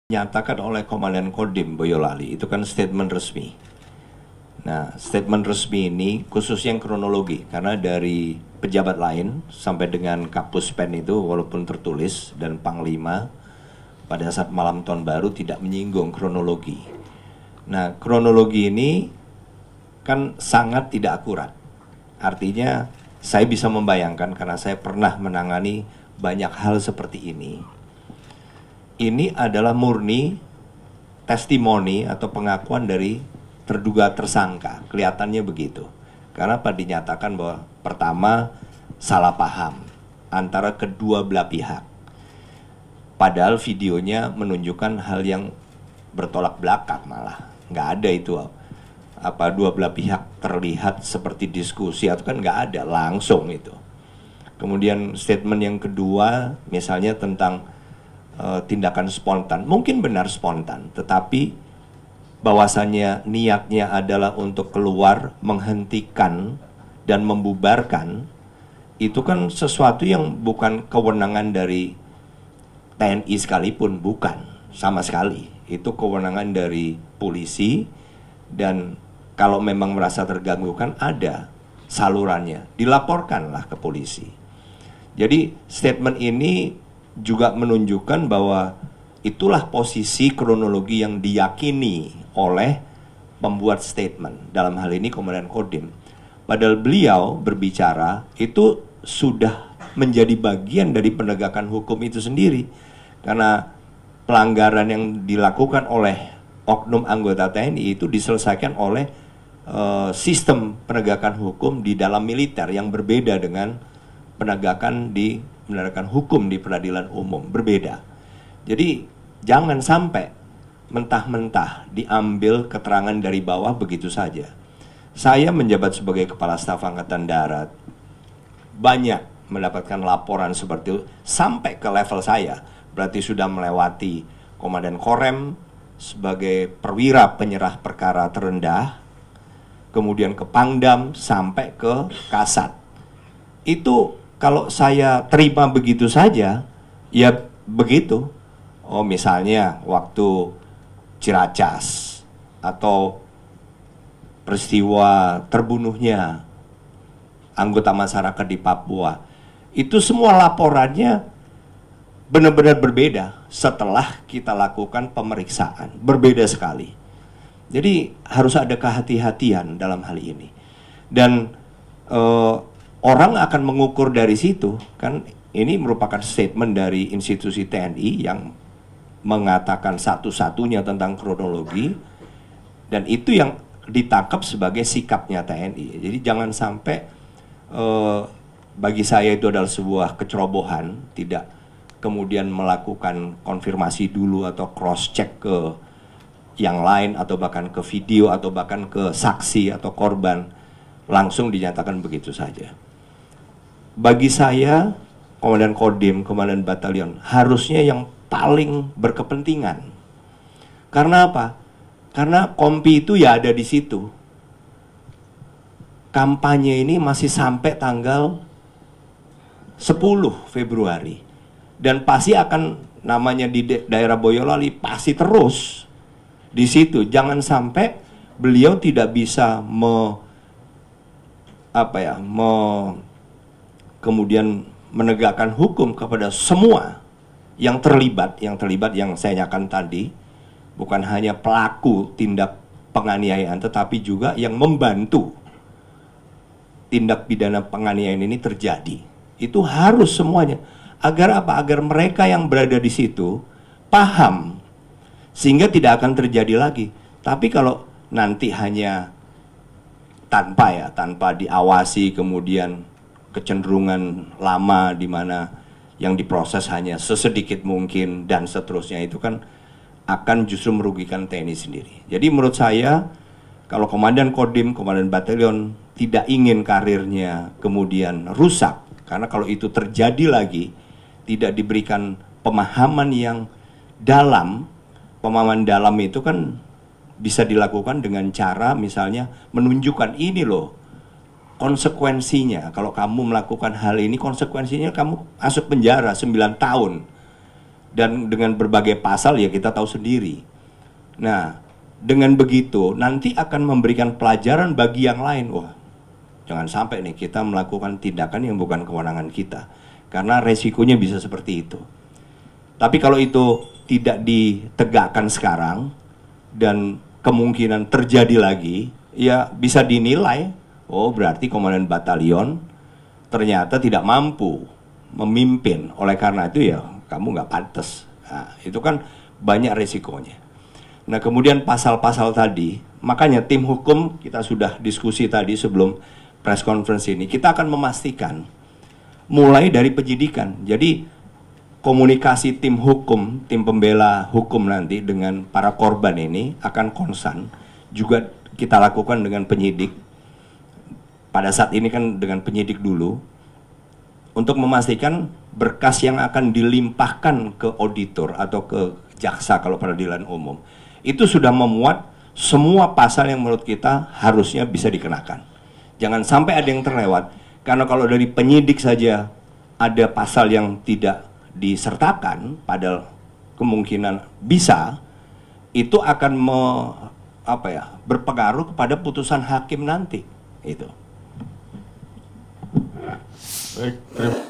Nyatakan oleh Komandan Kodim Boyolali itu kan statement resmi. Nah, statement resmi ini khususnya yang kronologi, karena dari pejabat lain sampai dengan Kapus Pen itu walaupun tertulis dan Panglima pada saat malam tahun baru tidak menyinggung kronologi. Nah, kronologi ini kan sangat tidak akurat. Artinya saya bisa membayangkan karena saya pernah menangani banyak hal seperti ini. Ini adalah murni testimoni atau pengakuan dari terduga tersangka, kelihatannya begitu. Karena apa dinyatakan bahwa pertama salah paham antara kedua belah pihak. Padahal videonya menunjukkan hal yang bertolak belakang malah. Nggak ada itu apa dua belah pihak terlihat seperti diskusi atau kan nggak ada langsung itu. Kemudian statement yang kedua misalnya tentang tindakan spontan, mungkin benar spontan, tetapi bahwasannya niatnya adalah untuk keluar, menghentikan dan membubarkan, itu kan sesuatu yang bukan kewenangan dari TNI sekalipun, bukan, sama sekali. Itu kewenangan dari polisi, dan kalau memang merasa terganggu kan ada salurannya, dilaporkanlah ke polisi. Jadi statement ini juga menunjukkan bahwa itulah posisi kronologi yang diyakini oleh pembuat statement, dalam hal ini Komandan Kodim. Padahal beliau berbicara itu sudah menjadi bagian dari penegakan hukum itu sendiri, karena pelanggaran yang dilakukan oleh oknum anggota TNI itu diselesaikan oleh sistem penegakan hukum di dalam militer yang berbeda dengan penegakan hukum di peradilan umum, berbeda. Jadi jangan sampai mentah-mentah diambil keterangan dari bawah begitu saja. Saya menjabat sebagai Kepala Staf Angkatan Darat, banyak mendapatkan laporan seperti itu sampai ke level saya. Berarti sudah melewati Komandan Korem sebagai perwira penyerah perkara terendah, kemudian ke Pangdam sampai ke Kasat. Itu kalau saya terima begitu saja, ya begitu. Oh, misalnya waktu Ciracas atau peristiwa terbunuhnya anggota masyarakat di Papua, itu semua laporannya benar-benar berbeda setelah kita lakukan pemeriksaan, berbeda sekali. Jadi harus ada kehati-hatian dalam hal ini. Dan orang akan mengukur dari situ, kan ini merupakan statement dari institusi TNI yang mengatakan satu-satunya tentang kronologi, dan itu yang ditangkap sebagai sikapnya TNI. Jadi jangan sampai bagi saya itu adalah sebuah kecerobohan, tidak kemudian melakukan konfirmasi dulu atau cross check ke yang lain atau bahkan ke video atau bahkan ke saksi atau korban, langsung dinyatakan begitu saja. Bagi saya, Komandan Kodim, Komandan Batalion, harusnya yang paling berkepentingan. Karena apa? Karena kompi itu ya ada di situ. Kampanye ini masih sampai tanggal 10 Februari. Dan pasti akan, namanya di daerah Boyolali, pasti terus di situ. Jangan sampai beliau tidak bisa kemudian menegakkan hukum kepada semua yang terlibat yang saya nyatakan tadi, bukan hanya pelaku tindak penganiayaan tetapi juga yang membantu tindak pidana penganiayaan ini terjadi. Itu harus semuanya. Agar apa? Agar mereka yang berada di situ paham, sehingga tidak akan terjadi lagi. Tapi kalau nanti hanya tanpa diawasi, kemudian kecenderungan lama di mana yang diproses hanya sesedikit mungkin dan seterusnya, itu kan akan justru merugikan TNI sendiri. Jadi menurut saya, kalau Komandan Kodim, Komandan Batalion tidak ingin karirnya kemudian rusak, karena kalau itu terjadi lagi, tidak diberikan pemahaman yang dalam. Pemahaman dalam itu kan bisa dilakukan dengan cara misalnya menunjukkan ini loh konsekuensinya. Kalau kamu melakukan hal ini, konsekuensinya kamu masuk penjara 9 tahun. Dan dengan berbagai pasal ya kita tahu sendiri. Nah, dengan begitu nanti akan memberikan pelajaran bagi yang lain. Wah, jangan sampai nih kita melakukan tindakan yang bukan kewenangan kita. Karena resikonya bisa seperti itu. Tapi kalau itu tidak ditegakkan sekarang dan kemungkinan terjadi lagi, ya bisa dinilai, oh berarti komandan batalion ternyata tidak mampu memimpin. Oleh karena itu ya kamu nggak pantas. Nah, itu kan banyak resikonya. Nah, kemudian pasal-pasal tadi, makanya tim hukum kita sudah diskusi tadi sebelum press conference ini, kita akan memastikan mulai dari penyidikan. Jadi komunikasi tim hukum, tim pembela hukum nanti dengan para korban ini akan konsan. Juga kita lakukan dengan penyidik. Pada saat ini kan dengan penyidik dulu, untuk memastikan berkas yang akan dilimpahkan ke auditor atau ke jaksa kalau peradilan umum itu sudah memuat semua pasal yang menurut kita harusnya bisa dikenakan. Jangan sampai ada yang terlewat, karena kalau dari penyidik saja ada pasal yang tidak disertakan, padahal kemungkinan bisa, itu akan berpengaruh kepada putusan hakim nanti. Itu. Baik, terima